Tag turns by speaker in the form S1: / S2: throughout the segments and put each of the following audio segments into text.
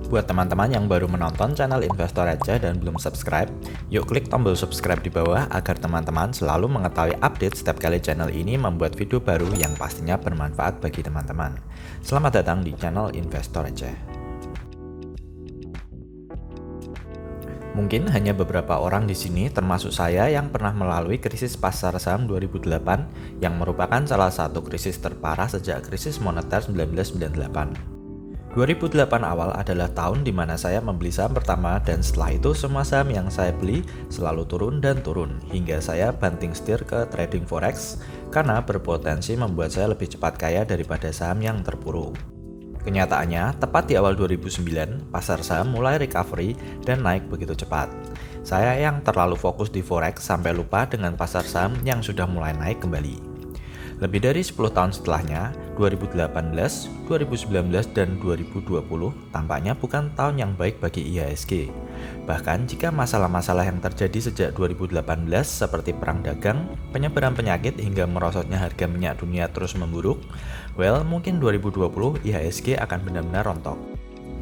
S1: Buat teman-teman yang baru menonton channel Investor Receh dan belum subscribe, yuk klik tombol subscribe di bawah agar teman-teman selalu mengetahui update setiap kali channel ini membuat video baru yang pastinya bermanfaat bagi teman-teman. Selamat datang di channel Investor Receh. Mungkin hanya beberapa orang di sini termasuk saya yang pernah melalui krisis pasar saham 2008 yang merupakan salah satu krisis terparah sejak krisis moneter 1998. 2008 awal adalah tahun di mana saya membeli saham pertama dan setelah itu semua saham yang saya beli selalu turun dan turun hingga saya banting setir ke trading forex karena berpotensi membuat saya lebih cepat kaya daripada saham yang terpuruk. Kenyataannya, tepat di awal 2009, pasar saham mulai recovery dan naik begitu cepat. Saya yang terlalu fokus di forex sampai lupa dengan pasar saham yang sudah mulai naik kembali. Lebih dari 10 tahun setelahnya, 2018, 2019, dan 2020 tampaknya bukan tahun yang baik bagi IHSG. Bahkan jika masalah-masalah yang terjadi sejak 2018 seperti perang dagang, penyebaran penyakit hingga merosotnya harga minyak dunia terus memburuk, mungkin 2020 IHSG akan benar-benar rontok.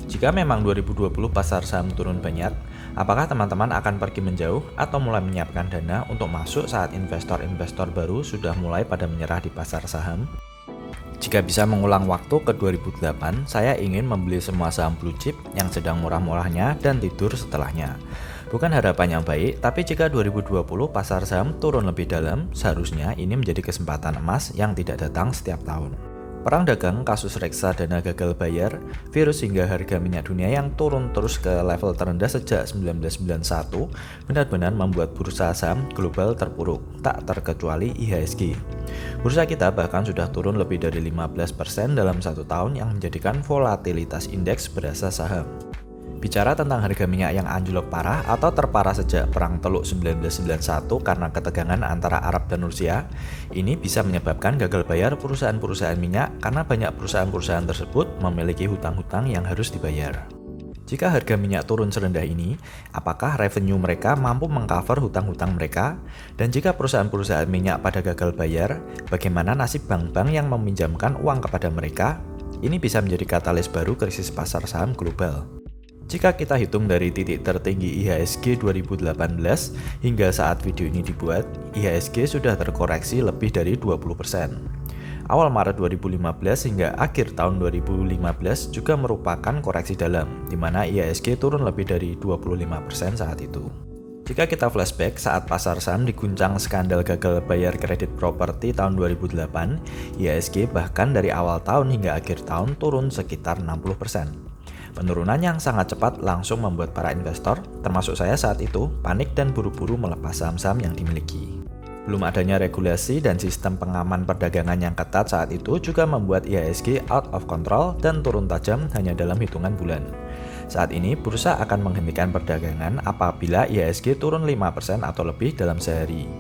S1: Jika memang 2020 pasar saham turun banyak, apakah teman-teman akan pergi menjauh atau mulai menyiapkan dana untuk masuk saat investor-investor baru sudah mulai pada menyerah di pasar saham? Jika bisa mengulang waktu ke 2008, saya ingin membeli semua saham blue chip yang sedang murah-murahnya dan tidur setelahnya. Bukan harapan yang baik, tapi jika 2020 pasar saham turun lebih dalam, seharusnya ini menjadi kesempatan emas yang tidak datang setiap tahun. Perang dagang, kasus reksadana gagal bayar, virus hingga harga minyak dunia yang turun terus ke level terendah sejak 1991 benar-benar membuat bursa saham global terpuruk, tak terkecuali IHSG. Bursa kita bahkan sudah turun lebih dari 15% dalam satu tahun yang menjadikan volatilitas indeks berasa saham. Bicara tentang harga minyak yang anjlok parah atau terparah sejak Perang Teluk 1991 karena ketegangan antara Arab dan Rusia, ini bisa menyebabkan gagal bayar perusahaan-perusahaan minyak karena banyak perusahaan-perusahaan tersebut memiliki hutang-hutang yang harus dibayar. Jika harga minyak turun serendah ini, apakah revenue mereka mampu mengcover hutang-hutang mereka? Dan jika perusahaan-perusahaan minyak pada gagal bayar, bagaimana nasib bank-bank yang meminjamkan uang kepada mereka? Ini bisa menjadi katalis baru krisis pasar saham global. Jika kita hitung dari titik tertinggi IHSG 2018 hingga saat video ini dibuat, IHSG sudah terkoreksi lebih dari 20%. Awal Maret 2015 hingga akhir tahun 2015 juga merupakan koreksi dalam, di mana IHSG turun lebih dari 25% saat itu. Jika kita flashback saat pasar saham diguncang skandal gagal bayar kredit properti tahun 2008, IHSG bahkan dari awal tahun hingga akhir tahun turun sekitar 60%. Penurunan yang sangat cepat langsung membuat para investor, termasuk saya saat itu, panik dan buru-buru melepas saham-saham yang dimiliki. Belum adanya regulasi dan sistem pengaman perdagangan yang ketat saat itu juga membuat IHSG out of control dan turun tajam hanya dalam hitungan bulan. Saat ini, bursa akan menghentikan perdagangan apabila IHSG turun 5% atau lebih dalam sehari.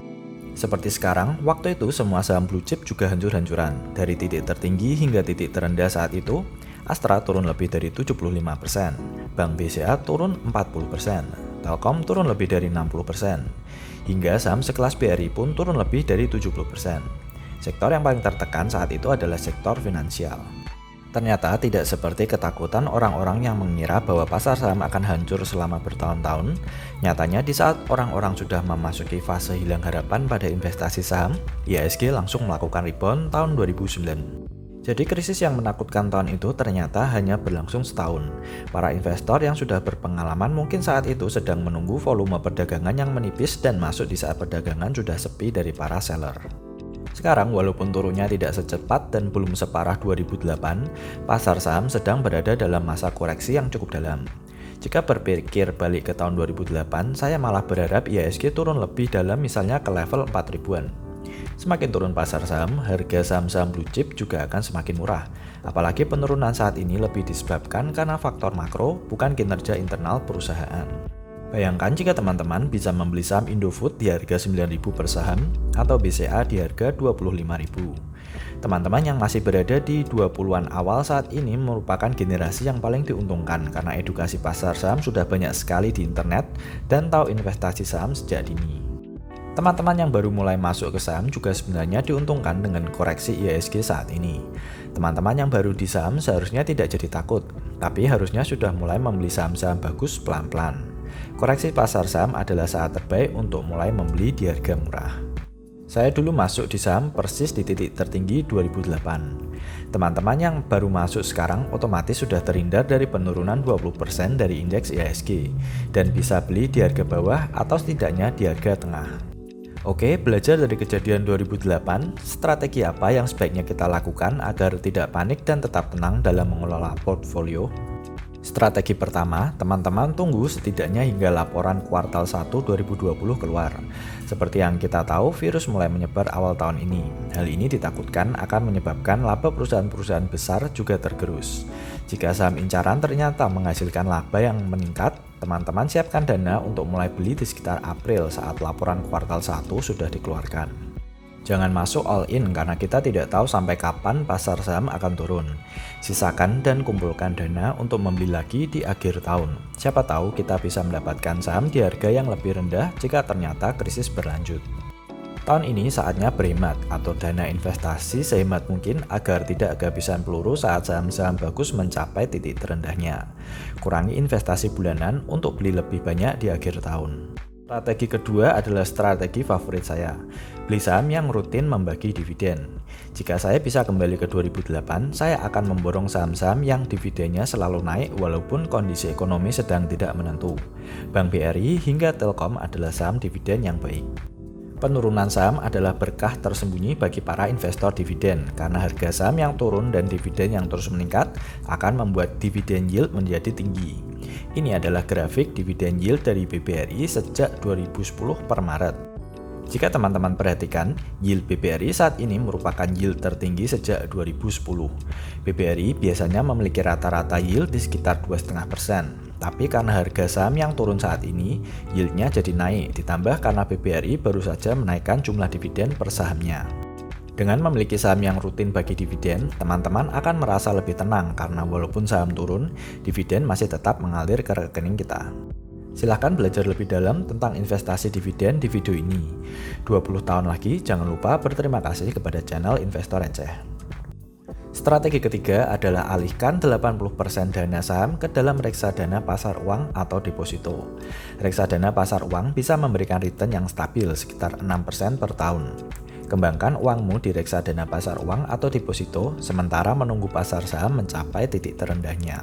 S1: Seperti sekarang, waktu itu semua saham blue chip juga hancur-hancuran. Dari titik tertinggi hingga titik terendah saat itu, Astra turun lebih dari 75%, Bank BCA turun 40%, Telkom turun lebih dari 60%, hingga saham sekelas BRI pun turun lebih dari 70%. Sektor yang paling tertekan saat itu adalah sektor finansial. Ternyata tidak seperti ketakutan orang-orang yang mengira bahwa pasar saham akan hancur selama bertahun-tahun. Nyatanya di saat orang-orang sudah memasuki fase hilang harapan pada investasi saham, IHSG langsung melakukan rebound tahun 2009. Jadi krisis yang menakutkan tahun itu ternyata hanya berlangsung setahun. Para investor yang sudah berpengalaman mungkin saat itu sedang menunggu volume perdagangan yang menipis dan masuk di saat perdagangan sudah sepi dari para seller. Sekarang walaupun turunnya tidak secepat dan belum separah 2008, pasar saham sedang berada dalam masa koreksi yang cukup dalam. Jika berpikir balik ke tahun 2008, saya malah berharap IHSG turun lebih dalam misalnya ke level 4 ribuan. Semakin turun pasar saham, harga saham-saham blue chip juga akan semakin murah. Apalagi penurunan saat ini lebih disebabkan karena faktor makro, bukan kinerja internal perusahaan. Bayangkan jika teman-teman bisa membeli saham Indofood di harga 9.000 per saham atau BCA di harga 25.000. Teman-teman yang masih berada di 20-an awal saat ini merupakan generasi yang paling diuntungkan karena edukasi pasar saham sudah banyak sekali di internet dan tahu investasi saham sejak dini. Teman-teman yang baru mulai masuk ke saham juga sebenarnya diuntungkan dengan koreksi IHSG saat ini. Teman-teman yang baru di saham seharusnya tidak jadi takut, tapi harusnya sudah mulai membeli saham-saham bagus pelan-pelan. Koreksi pasar saham adalah saat terbaik untuk mulai membeli di harga murah. Saya dulu masuk di saham persis di titik tertinggi 2008. Teman-teman yang baru masuk sekarang otomatis sudah terhindar dari penurunan 20% dari indeks IHSG dan bisa beli di harga bawah atau setidaknya di harga tengah. Oke, belajar dari kejadian 2008, strategi apa yang sebaiknya kita lakukan agar tidak panik dan tetap tenang dalam mengelola portfolio? Strategi pertama, teman-teman tunggu setidaknya hingga laporan kuartal 1 2020 keluar. Seperti yang kita tahu, virus mulai menyebar awal tahun ini. Hal ini ditakutkan akan menyebabkan laba perusahaan-perusahaan besar juga tergerus. Jika saham incaran ternyata menghasilkan laba yang meningkat, teman-teman siapkan dana untuk mulai beli di sekitar April saat laporan kuartal 1 sudah dikeluarkan. Jangan masuk all in karena kita tidak tahu sampai kapan pasar saham akan turun. Sisakan dan kumpulkan dana untuk membeli lagi di akhir tahun. Siapa tahu kita bisa mendapatkan saham di harga yang lebih rendah jika ternyata krisis berlanjut. Tahun ini saatnya berhemat atau dana investasi sehemat mungkin agar tidak kehabisan peluru saat saham-saham bagus mencapai titik terendahnya. Kurangi investasi bulanan untuk beli lebih banyak di akhir tahun. Strategi kedua adalah strategi favorit saya, beli saham yang rutin membagi dividen. Jika saya bisa kembali ke 2008, saya akan memborong saham-saham yang dividennya selalu naik walaupun kondisi ekonomi sedang tidak menentu. Bank BRI hingga Telkom adalah saham dividen yang baik. Penurunan saham adalah berkah tersembunyi bagi para investor dividen karena harga saham yang turun dan dividen yang terus meningkat akan membuat dividen yield menjadi tinggi. Ini adalah grafik dividen yield dari BBRI sejak 2010 per Maret. Jika teman-teman perhatikan, yield BBRI saat ini merupakan yield tertinggi sejak 2010. BBRI biasanya memiliki rata-rata yield di sekitar 2,5%. Tapi karena harga saham yang turun saat ini, yieldnya jadi naik, ditambah karena BBRI baru saja menaikkan jumlah dividen per sahamnya. Dengan memiliki saham yang rutin bagi dividen, teman-teman akan merasa lebih tenang karena walaupun saham turun, dividen masih tetap mengalir ke rekening kita. Silahkan belajar lebih dalam tentang investasi dividen di video ini. 20 tahun lagi, jangan lupa berterima kasih kepada channel Investor Receh. Strategi ketiga adalah alihkan 80% dana saham ke dalam reksadana pasar uang atau deposito. Reksadana pasar uang bisa memberikan return yang stabil sekitar 6% per tahun. Kembangkan uangmu di reksadana pasar uang atau deposito sementara menunggu pasar saham mencapai titik terendahnya.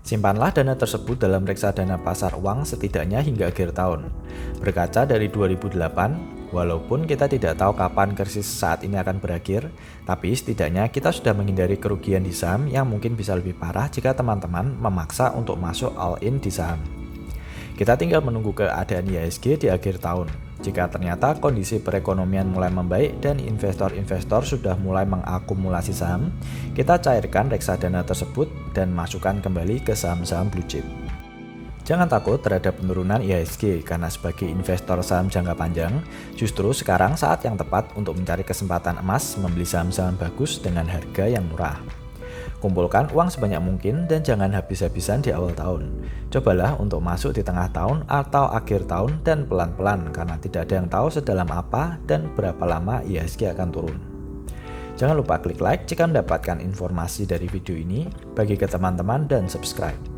S1: Simpanlah dana tersebut dalam reksadana pasar uang setidaknya hingga akhir tahun. Berkaca dari 2008, walaupun kita tidak tahu kapan krisis saat ini akan berakhir, tapi setidaknya kita sudah menghindari kerugian di saham yang mungkin bisa lebih parah jika teman-teman memaksa untuk masuk all in di saham. Kita tinggal menunggu keadaan IHSG di akhir tahun. Jika ternyata kondisi perekonomian mulai membaik dan investor-investor sudah mulai mengakumulasi saham, kita cairkan reksadana tersebut dan masukkan kembali ke saham-saham blue chip. Jangan takut terhadap penurunan IHSG karena sebagai investor saham jangka panjang, justru sekarang saat yang tepat untuk mencari kesempatan emas membeli saham-saham bagus dengan harga yang murah. Kumpulkan uang sebanyak mungkin dan jangan habis-habisan di awal tahun. Cobalah untuk masuk di tengah tahun atau akhir tahun dan pelan-pelan karena tidak ada yang tahu sedalam apa dan berapa lama IHSG akan turun. Jangan lupa klik like jika mendapatkan informasi dari video ini, bagi ke teman-teman dan subscribe.